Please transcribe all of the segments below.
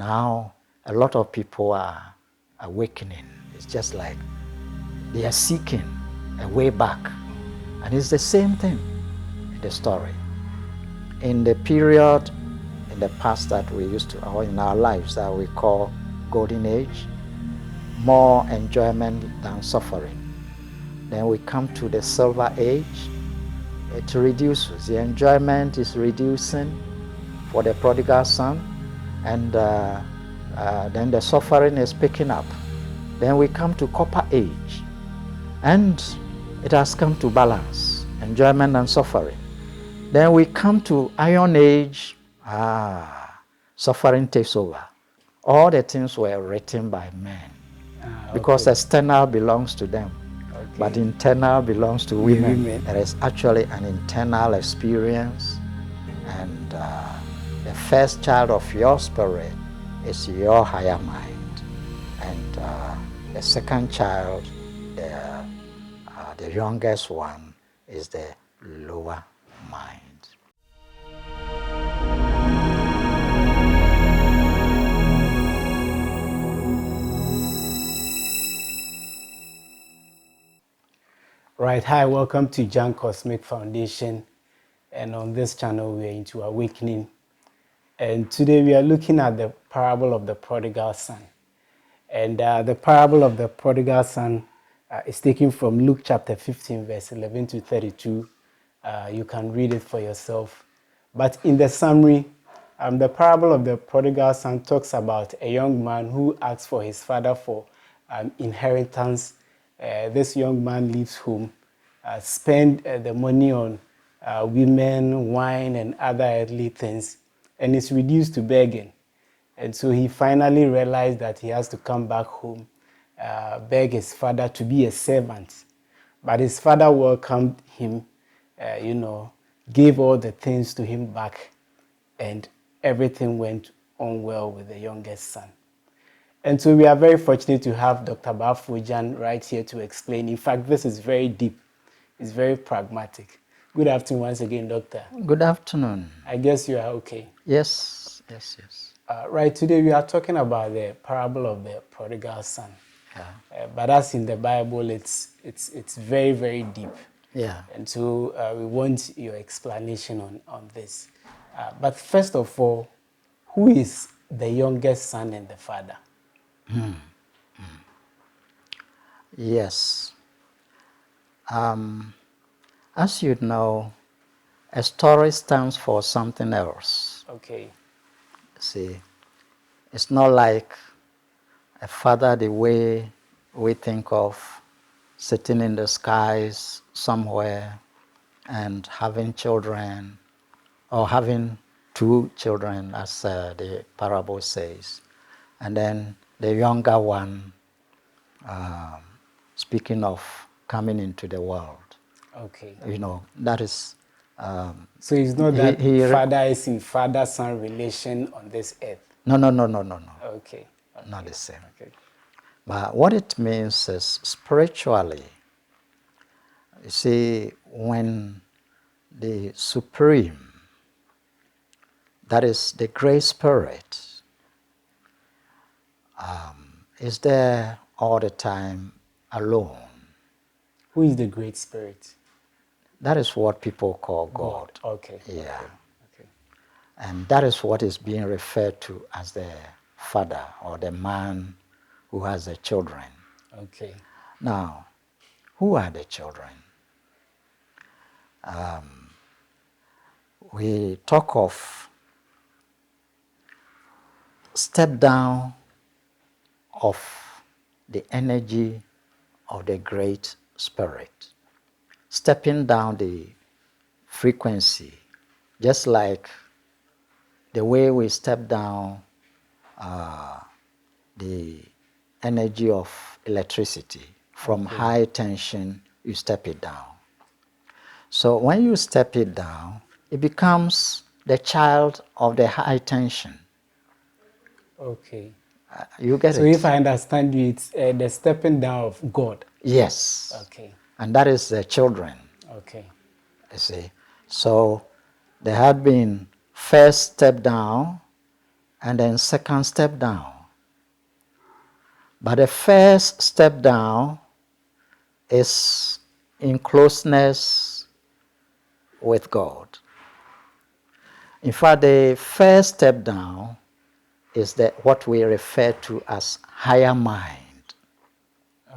now a lot of people are awakening. It's just like they are seeking a way back. And it's the same thing in the story. In the period in the past that we used to, or in our lives that we call golden age, more enjoyment than suffering. Then we come to the silver age, it reduces. The enjoyment is reducing for the prodigal son, and then the suffering is picking up. Then we come to copper age, and it has come to balance, enjoyment and suffering. Then we come to iron age, suffering takes over. All the things were written by men, because external belongs to them, but internal belongs to women. There is actually an internal experience, and the first child of your spirit is your higher mind, and the second child, the youngest one, is the lower mind. Right, hi, welcome to Jan Cosmic Foundation, and on this channel we are into awakening, and today we are looking at the parable of the prodigal son. And the parable of the prodigal son is taken from Luke chapter 15 verse 11 to 32. You can read it for yourself, but in the summary, the parable of the prodigal son talks about a young man who asks for his father for inheritance. This young man leaves home, spend the money on women, wine, and other earthly things, and is reduced to begging. And so he finally realized that he has to come back home, beg his father to be a servant. But his father welcomed him, gave all the things to him back, and everything went on well with the youngest son. And so we are very fortunate to have Dr. Baffour Jan right here to explain. In fact, this is very deep. It's very pragmatic. Good afternoon once again, Doctor. Good afternoon. I guess you are okay. Yes. Right, today we are talking about the parable of the prodigal son. Yeah. But as in the Bible, it's very, very deep. Yeah. And so we want your explanation on this. But first of all, who is the youngest son and the father? Yes. As you know, a story stands for something else. Okay. See, it's not like a father the way we think of sitting in the skies somewhere and having children, or having two children, as the parable says, and then the younger one, speaking of coming into the world. Okay. That is... so it's not that father is in father-son relation on this earth? No. Okay. Not the same. Okay. But what it means is spiritually, you see, when the Supreme, that is the Great Spirit, is there all the time alone. Who is the Great Spirit? That is what people call God. Okay. Yeah. Okay. And that is what is being referred to as the father, or the man who has the children. Okay. Now, who are the children? We talk of step down of the energy of the Great Spirit, stepping down the frequency, just like the way we step down the energy of electricity. From high tension, you step it down. So when you step it down, it becomes the child of the high tension. Okay. You get it? So if I understand you, it's the stepping down of God. Yes. Okay. And that is the children. Okay. You see. So there had been first step down, and then second step down. But the first step down is in closeness with God. In fact, the first step down is what we refer to as higher mind.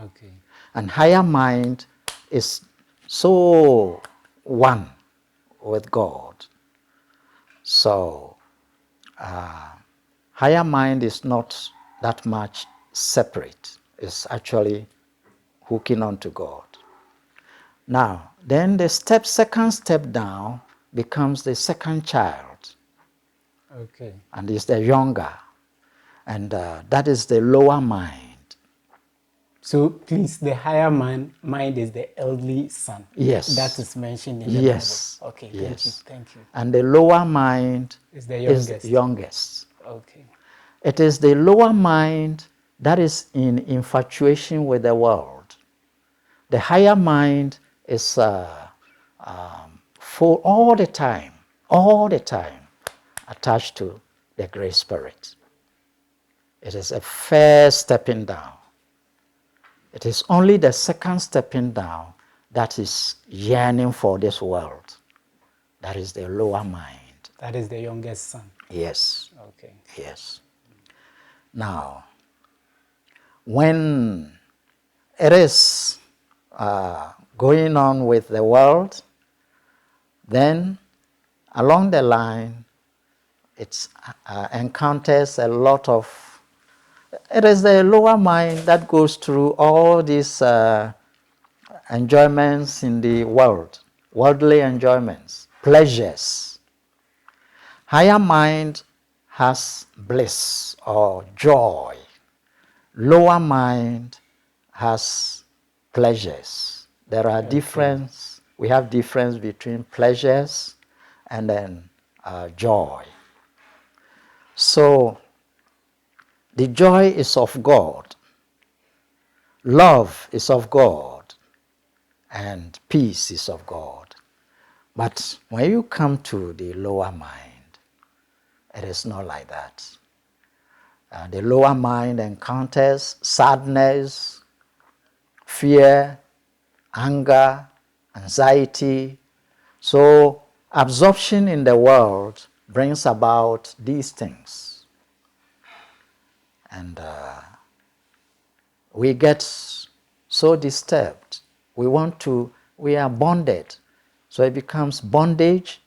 Okay. And higher mind is so one with God. So higher mind is not that much separate. It's actually hooking onto God. Now, then the second step down becomes the second child. Okay. And is the younger. And that is the lower mind. So please, the higher mind is the elderly son. Yes. That is mentioned in the Yes. Bible. Okay, Yes. thank you. And the lower mind Is the is youngest. the youngest. Okay. It is the lower mind that is in infatuation with the world. The higher mind is full all the time attached to the Great Spirit. It is a first stepping down. It is only the second stepping down that is yearning for this world. That is the lower mind. That is the youngest son. Yes. Okay. Yes. Now, when it is going on with the world, then along the line, it encounters a lot of. It is the lower mind that goes through all these enjoyments in the world, worldly enjoyments, pleasures. Higher mind has bliss or joy. Lower mind has pleasures. There are difference. We have difference between pleasures and then joy. So the joy is of God. Love is of God. And peace is of God. But when you come to the lower mind, it is not like that. The lower mind encounters sadness, fear, anger, anxiety. So absorption in the world brings about these things. And we get so disturbed. We are bonded. So it becomes bondage,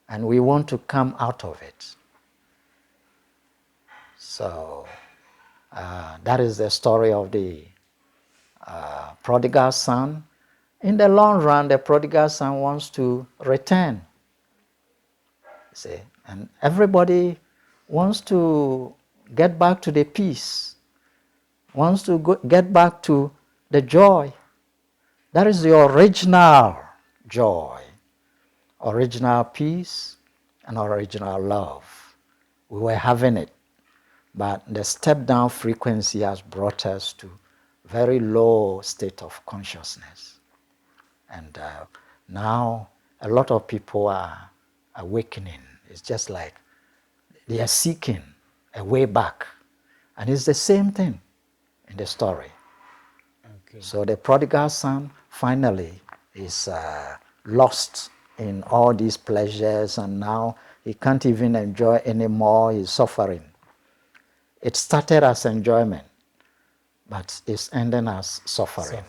and we want to come out of it. So that is the story of the prodigal son. In the long run, the prodigal son wants to return. See, and everybody wants to get back to the peace, wants to get back to the joy. That is the original joy, original peace, and original love. We were having it, but the step-down frequency has brought us to very low state of consciousness. And now a lot of people are awakening. It's just like they are seeking a way back. And it's the same thing in the story. Okay. So the prodigal son finally is lost in all these pleasures, and now he can't even enjoy anymore. He's suffering. It started as enjoyment, but it's ending as suffering.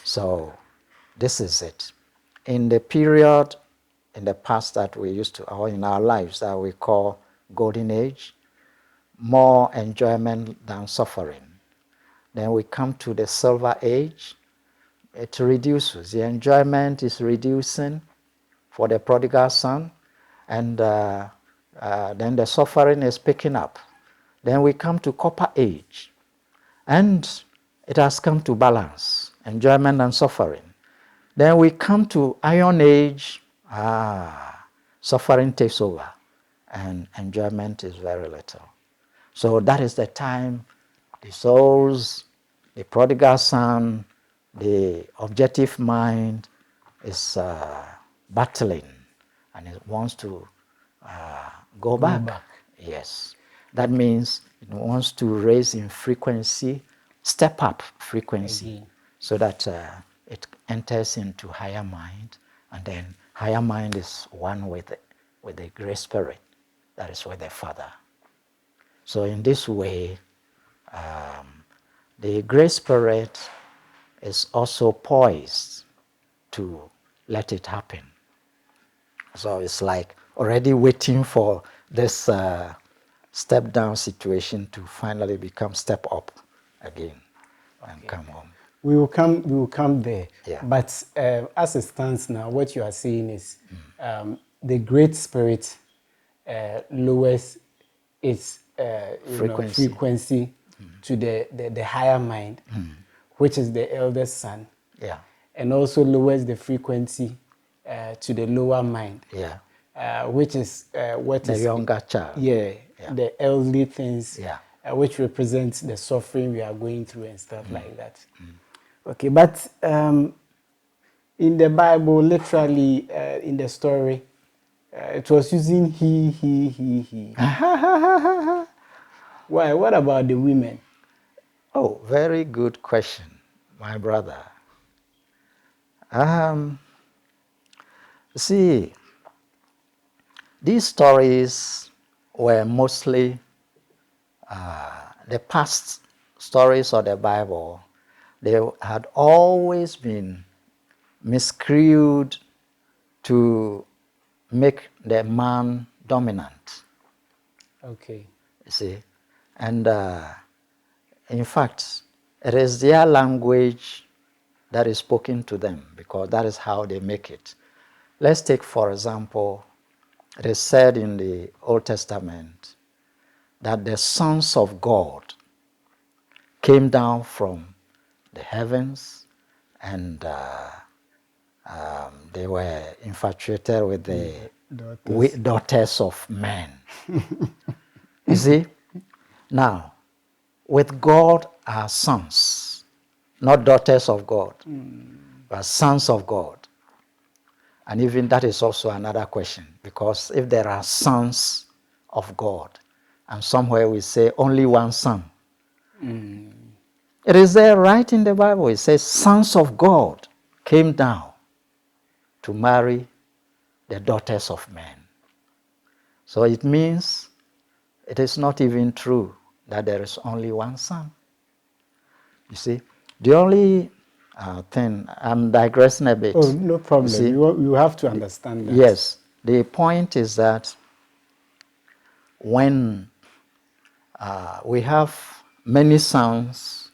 So this is it. In the period in the past that we used to, or in our lives that we call golden age, more enjoyment than suffering. Then we come to the silver age. It reduces. The enjoyment is reducing for the prodigal son, and then the suffering is picking up. Then we come to copper age, and it has come to balance, enjoyment and suffering. Then we come to iron age. Suffering takes over, and enjoyment is very little. So that is the time the souls, the prodigal son, the objective mind is battling, and it wants to go back. Yes. That means it wants to raise in frequency, step up frequency, Again. so that it enters into higher mind, and then higher mind is one with the Great Spirit, that is with the Father. So in this way, the Great Spirit is also poised to let it happen. So it's like already waiting for this step down situation to finally become step up again and come home. We will come there. Yeah. But as it stands now, what you are saying is the Great Spirit lowers its frequency to the higher mind, which is the eldest son, Yeah. and also lowers the frequency to the lower mind, which is what The is younger child. yeah, the elderly things, Yeah. which represents the suffering we are going through and stuff like that. Okay, but in the Bible, literally in the story, it was using he. Why? What about the women? Oh, very good question, my brother. See, these stories were mostly the past stories of the Bible. They had always been miscued to make the man dominant. Okay. You see, and in fact, it is their language that is spoken to them, because that is how they make it. Let's take, for example, it is said in the Old Testament that the sons of God came down from the heavens, and they were infatuated with the daughters of men. You see? Now, with God are sons, not daughters of God, but sons of God. And even that is also another question, because if there are sons of God, and somewhere we say only one son, it is there right in the Bible. It says sons of God came down to marry the daughters of men. So it means it is not even true that there is only one son. You see, the only thing, I'm digressing a bit. Oh, no problem. You see, you have to understand that. yes, the point is that when we have many sons,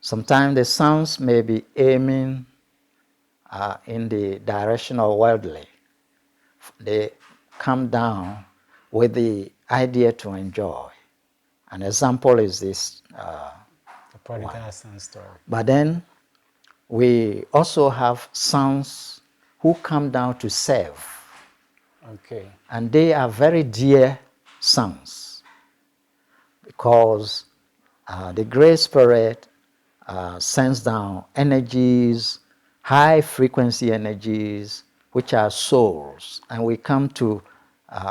sometimes the sons may be aiming in the direction of worldly. They come down with the idea to enjoy. An example is this The Prodigal Son story. But then we also have sons who come down to serve. Okay. And they are very dear sons, because the Great Spirit sends down energies, high frequency energies, which are souls. And we come to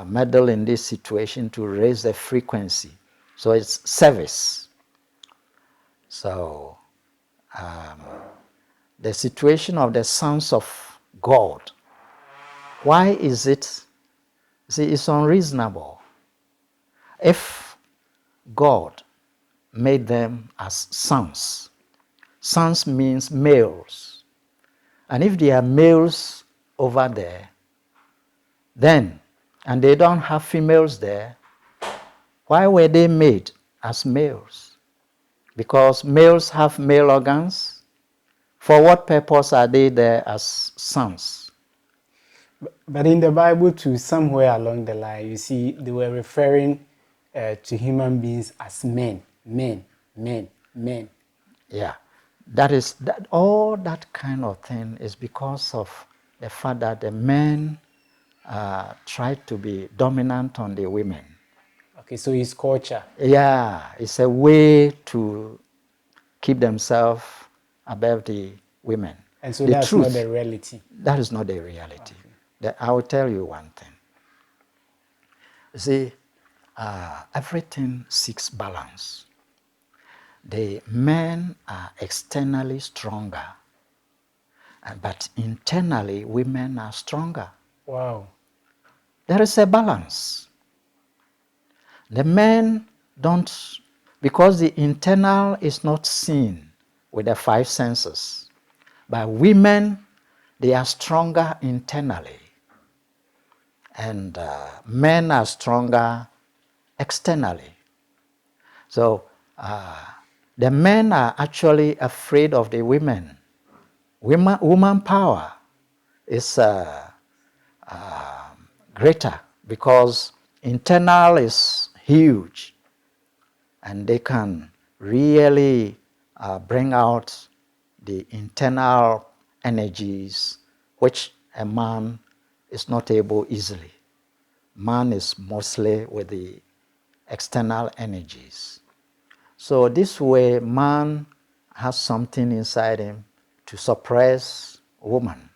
meddle in this situation to raise the frequency. So it's service. So the situation of the sons of God, why is it? See, it's unreasonable. If God made them as sons, sons means males. And if they are males over there, then, and they don't have females there, why were they made as males? Because males have male organs. For what purpose are they there as sons? But in the Bible, too, somewhere along the line, you see, they were referring to human beings as men. Yeah, that is that. All that kind of thing is because of the fact that the men tried to be dominant on the women. Okay, so it's culture. Yeah, it's a way to keep themselves above the women. And so the that's truth, not the reality. That is not the reality. I will tell you one thing. See, everything seeks balance. The men are externally stronger, but internally women are stronger. Wow. There is a balance. The men don't, because the internal is not seen with the five senses. But women, they are stronger internally. And men are stronger externally. So the men are actually afraid of the women. Woman power is greater because internal is huge, and they can really bring out the internal energies which a man is not able easily. Man is mostly with the external energies. So this way, man has something inside him to suppress woman.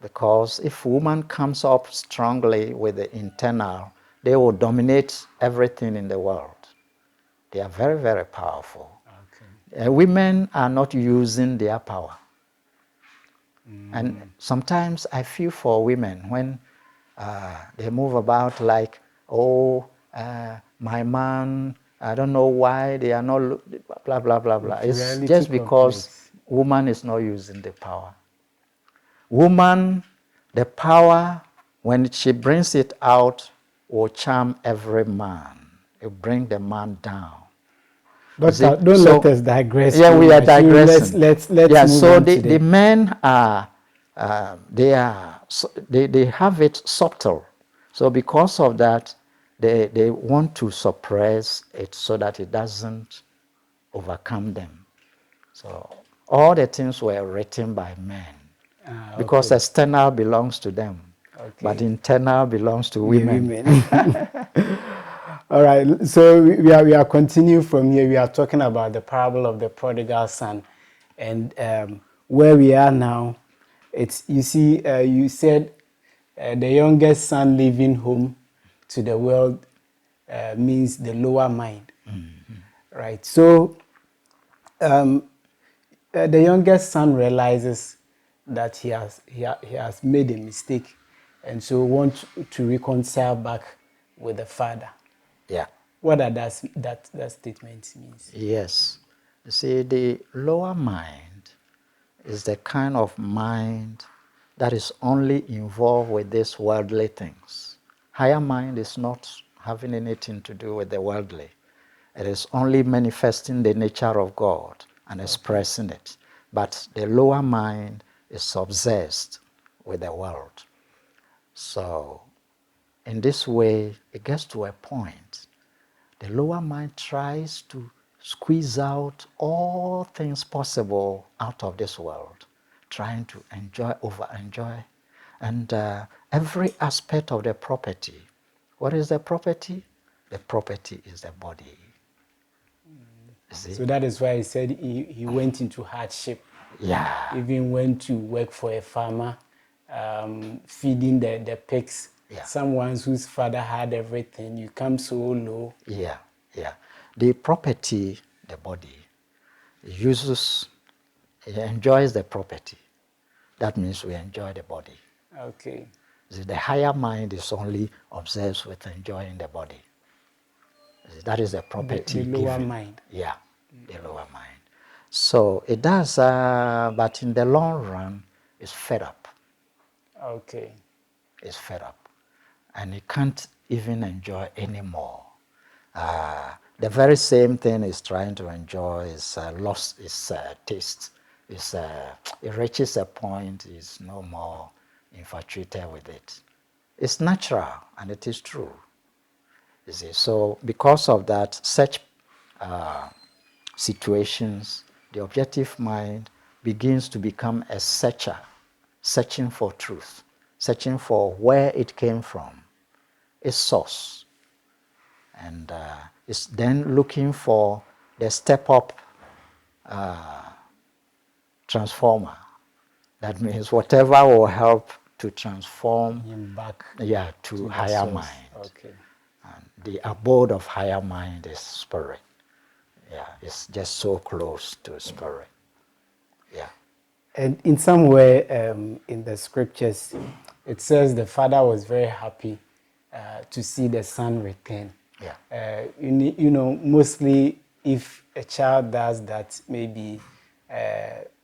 Because if woman comes up strongly with the internal, they will dominate everything in the world. They are very, very powerful. Okay. Women are not using their power. And sometimes I feel for women when they move about like, oh, my man, I don't know why they are not, blah, blah, blah, blah. It's just because woman is not using the power. Woman, the power, when she brings it out, will charm every man. It will bring the man down. But don't let us digress. Yeah, we are digressing. Let's yeah, move so on the men are, they have it subtle. So because of that, they want to suppress it so that it doesn't overcome them. So all the things were written by men. Because external belongs to them, but internal belongs to women. All right, so we are continuing from here. We are talking about the parable of the prodigal son, and where we are now, it's, you see, you said the youngest son leaving home to the world means the lower mind, right? So the youngest son realizes that he has made a mistake, and so wants to reconcile back with the father. Yeah. What does that statement means? Yes. You see, the lower mind is the kind of mind that is only involved with these worldly things. Higher mind is not having anything to do with the worldly. It is only manifesting the nature of God and expressing it. But the lower mind is obsessed with the world. So in this way, it gets to a point. The lower mind tries to squeeze out all things possible out of this world, trying to enjoy, over-enjoy, and every aspect of the property. What is the property? The property is the body. So that is why he said he went into hardship. Yeah. Even went to work for a farmer, feeding the pigs. Yeah. Someone whose father had everything. You come so low. Yeah, yeah. The property, the body, enjoys the property. That means we enjoy the body. Okay. The higher mind is only obsessed with enjoying the body. That is the property. The lower mind. Yeah, the lower mind. So it does, but in the long run, it's fed up. Okay. It's fed up. And it can't even enjoy anymore. The very same thing is trying to enjoy is lost its taste. It reaches a point, it's no more infatuated with it. It's natural, and it is true. You see, so because of that, such situations, the objective mind begins to become a searcher, searching for truth, searching for where it came from, its source. And it's then looking for the step-up transformer. That means whatever will help to transform him back to higher mind. Okay. And the abode of higher mind is spirit. Yeah, it's just so close to spirit. Yeah. And in some way, in the scriptures, it says the father was very happy to see the son return. Yeah. You know, mostly if a child does that, maybe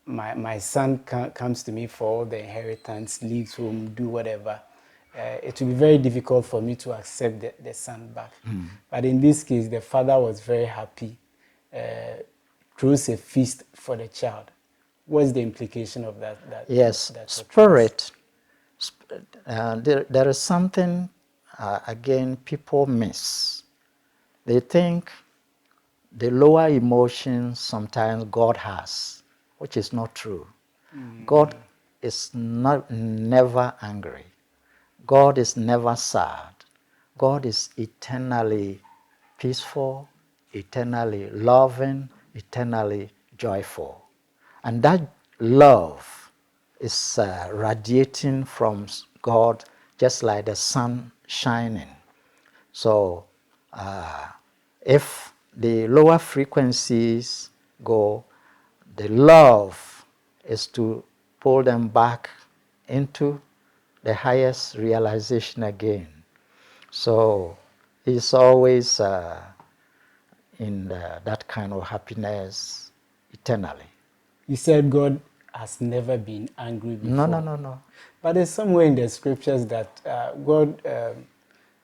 my son comes to me for all the inheritance, leaves home, do whatever, it will be very difficult for me to accept the son back. But in this case, the father was very happy, throws a feast for the child. What's the implication of that? Yes, that spirit. There is something, again, people miss. They think the lower emotions sometimes God has, which is not true. God is never angry. God is never sad. God is eternally peaceful, eternally loving, eternally joyful. And that love is radiating from God just like the sun shining. So if the lower frequencies go, the love is to pull them back into the highest realization again. So it's always in that kind of happiness eternally. You said God has never been angry before. No. But there's somewhere in the scriptures that God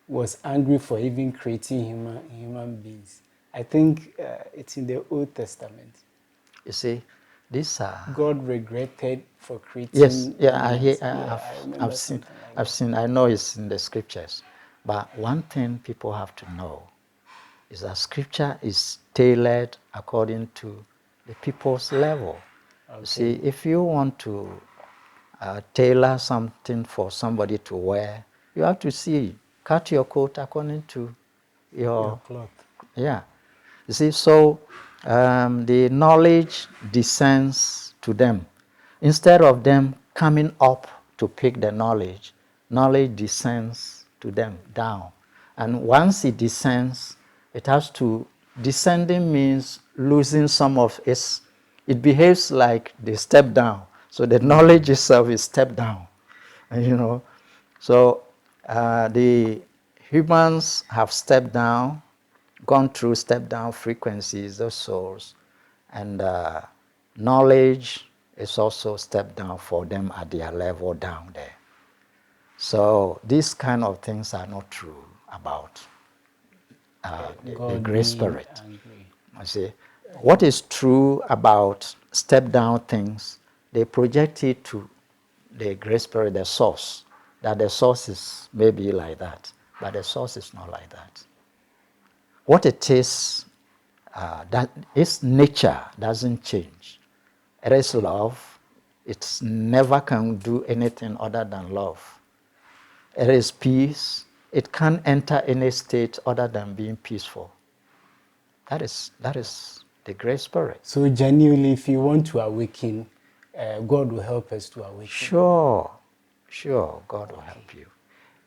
was angry for even creating human beings. I think it's in the Old Testament. You see, these are... God regretted for creating Yes, yeah, humans. I've seen, I know it's in the scriptures. But one thing people have to know is that scripture is tailored according to the people's level. Okay. You see, if you want to tailor something for somebody to wear, you have to see, cut your coat according to your cloth. Yeah. You see, so the knowledge descends to them. Instead of them coming up to pick the knowledge, knowledge descends to them down. And once it descends, it has to, descending means losing some of its, it behaves like they step down. So the knowledge itself is step down. And, you know, so the humans have stepped down, gone through step down frequencies, those souls, and knowledge is also step down for them at their level down there. So these kind of things are not true about the great spirit. Angry. You see, what is true about step down things, they project it to the great spirit, the source, that the source is maybe like that, but the source is not like that. What it is, that its nature doesn't change. It is love. It never can do anything other than love. It is peace. It can't enter any state other than being peaceful. That is the great spirit. So genuinely, if you want to awaken, God will help us to awaken. Sure, God will help you.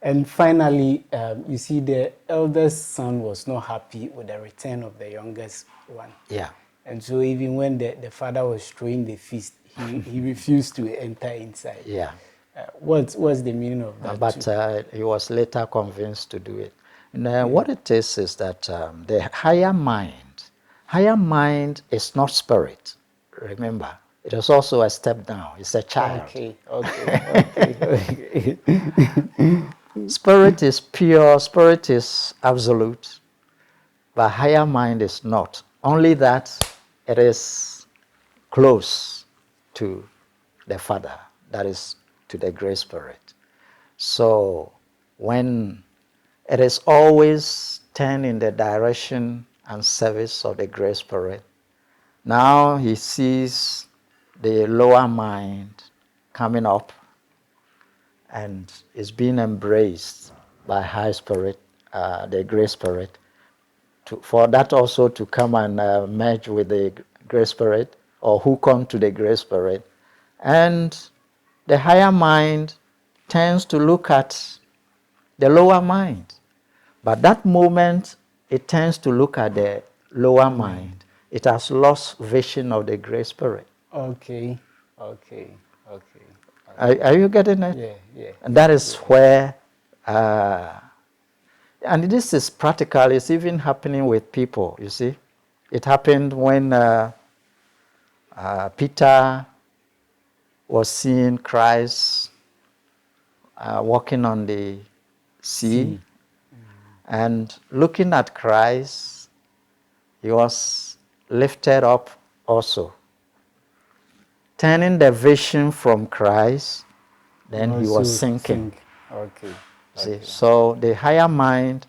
And finally, you see, the eldest son was not happy with the return of the youngest one. Yeah. And so even when the father was throwing the feast, he refused to enter inside. Yeah. What's the meaning of that? But he was later convinced to do it. And what it is that the higher mind is not spirit. Remember, it is also a step down. It's a child. Okay. Spirit is pure, spirit is absolute, but higher mind is not. Only that it is close to the Father, that is to the great spirit. So when it is always turned in the direction and service of the great spirit, now he sees the lower mind coming up and is being embraced by high spirit, the great spirit, for that also to come and merge with the great spirit, or who come to the great spirit. And the higher mind tends to look at the lower mind. But that moment, it tends to look at the lower mind. It has lost vision of the great spirit. Okay. Okay. Okay. Are you getting it? Yeah. Yeah. And that is where, and this is practical, it's even happening with people, you see. It happened when Peter was seeing Christ walking on the sea, and looking at Christ, he was lifted up also. Turning the vision from Christ, then he was sinking. Okay. See? So the higher mind,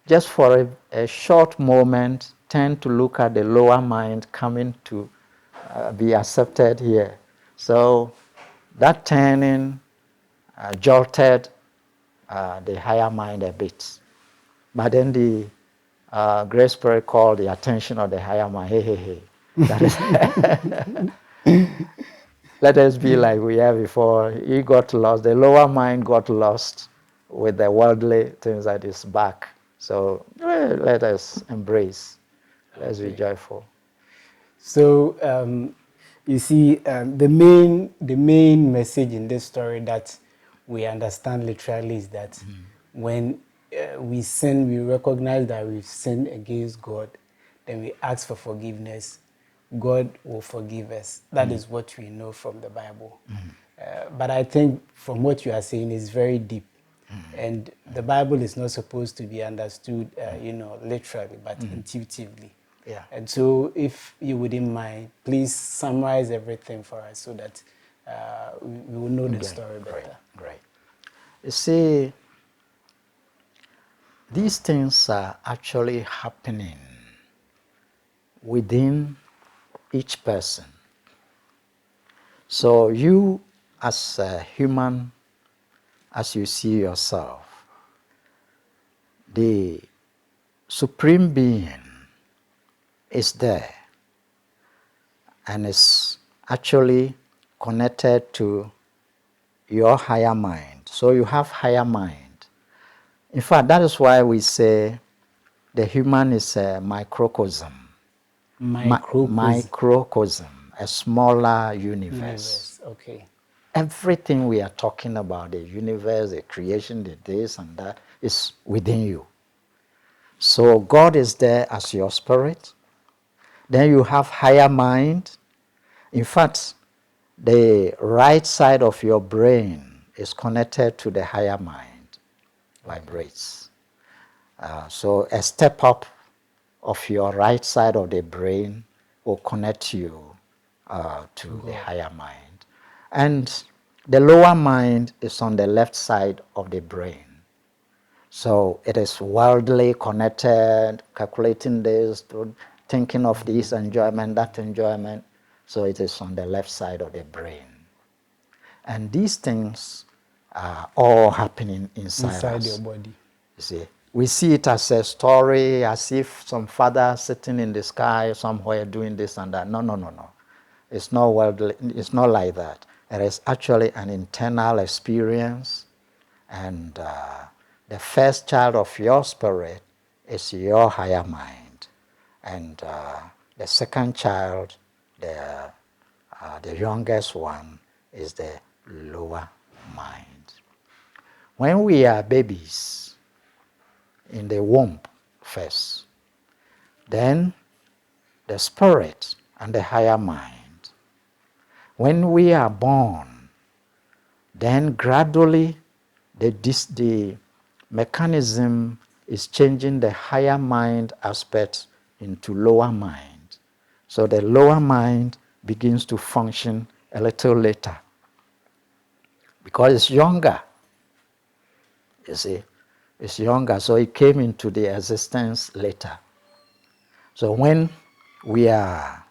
just for a short moment, tend to look at the lower mind coming to be accepted here. So that turning jolted the higher mind a bit. But then the Great Spirit called the attention of the higher mind. Hey. That is let us be like we are before. He got lost. The lower mind got lost with the worldly things at his back. So let us embrace. Let's be joyful. So you see, the main message in this story that we understand literally is that when we sin, we recognize that we've sinned against God, then we ask for forgiveness. God will forgive us. That is what we know from the Bible. But I think from what you are saying is very deep. And the Bible is not supposed to be understood, literally, but intuitively. Yeah. And so, if you wouldn't mind, please summarize everything for us so that we will know the story better. Great. You see, these things are actually happening within each person. So you, as a human, as you see yourself, the Supreme Being is there and is actually connected to your higher mind. So you have higher mind. In fact, that is why we say the human is a microcosm. Microcosm, a smaller universe. Okay. Everything we are talking about, the universe, the creation, the this and that, is within you. So God is there as your spirit. Then you have higher mind. In fact, the right side of your brain is connected to the higher mind, vibrates. So a step up of your right side of the brain will connect you to the higher mind. And the lower mind is on the left side of the brain. So it is worldly connected, calculating this, thinking of this enjoyment, that enjoyment. So it is on the left side of the brain. And these things are all happening inside us. Your body. You see, we see it as a story, as if some father sitting in the sky somewhere doing this and that. No. It's not worldly. It's not like that. It is actually an internal experience, and the first child of your spirit is your higher mind, and the second child, the youngest one, is the lower mind. When we are babies, in the womb first, then the spirit and the higher mind. When we are born, then gradually the mechanism is changing the higher mind aspect into lower mind. So the lower mind begins to function a little later because it's younger. You see, it's younger, so it came into the existence later. So when we are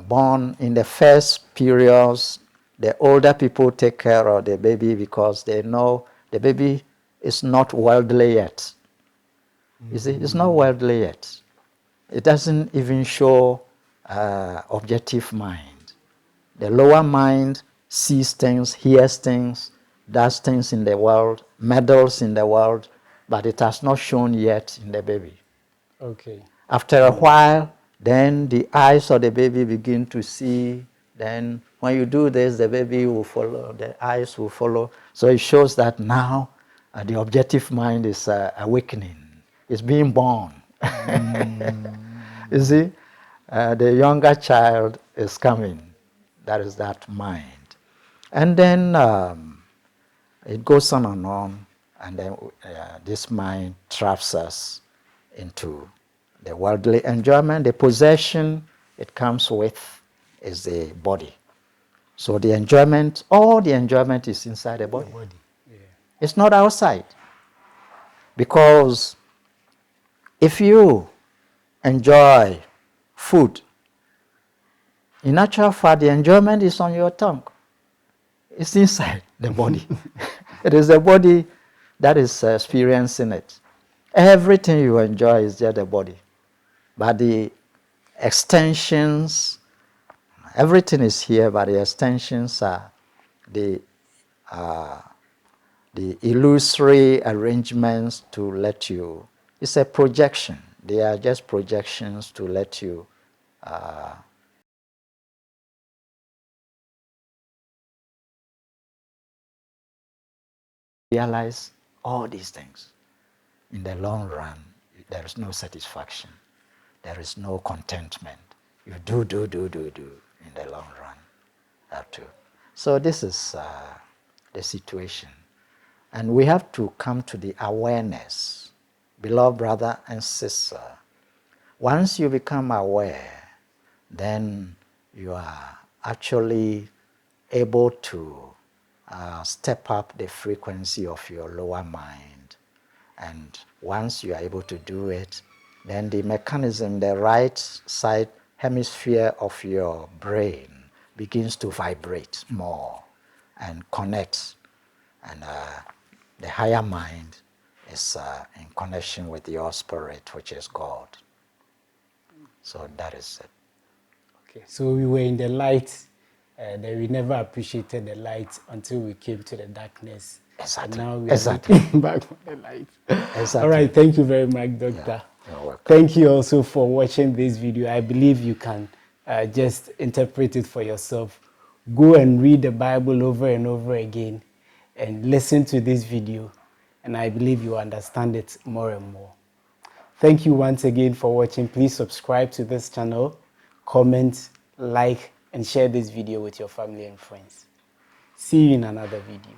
born in the first periods, the older people take care of the baby because they know the baby is not worldly yet. You see, it's not worldly yet. It doesn't even show objective mind. The lower mind sees things, hears things, does things in the world, meddles in the world, but it has not shown yet in the baby. Okay. After a while, then the eyes of the baby begin to see. Then when you do this, the baby will follow, the eyes will follow. So it shows that now the objective mind is awakening. It's being born. You see, the younger child is coming. That is that mind. And then it goes on, and then this mind traps us into the worldly enjoyment. The possession it comes with is the body. So the enjoyment, all the enjoyment is inside the body. Yeah. It's not outside. Because if you enjoy food, in actual fact, the enjoyment is on your tongue. It's inside the body. It is the body that is experiencing it. Everything you enjoy is just the body. But the extensions, everything is here, but the extensions are the illusory arrangements to let you, it's a projection. They are just projections to let you realize all these things. In the long run, there is no satisfaction. There is no contentment. You do in the long run. That too. So this is the situation. And we have to come to the awareness, beloved brother and sister. Once you become aware, then you are actually able to step up the frequency of your lower mind. And once you are able to do it, then the mechanism, the right side hemisphere of your brain begins to vibrate more and connect. And the higher mind is in connection with your spirit, which is God. So that is it. Okay, so we were in the light, then we never appreciated the light until we came to the darkness. Exactly. And now we Exactly. are looking back on the light. Exactly. All right, thank you very much, Doctor. Yeah, you're welcome. Thank you also for watching this video. I believe you can just interpret it for yourself. Go and read the Bible over and over again and listen to this video, and I believe you understand it more and more. Thank you once again for watching. Please subscribe to this channel, comment, like, and share this video with your family and friends. See you in another video.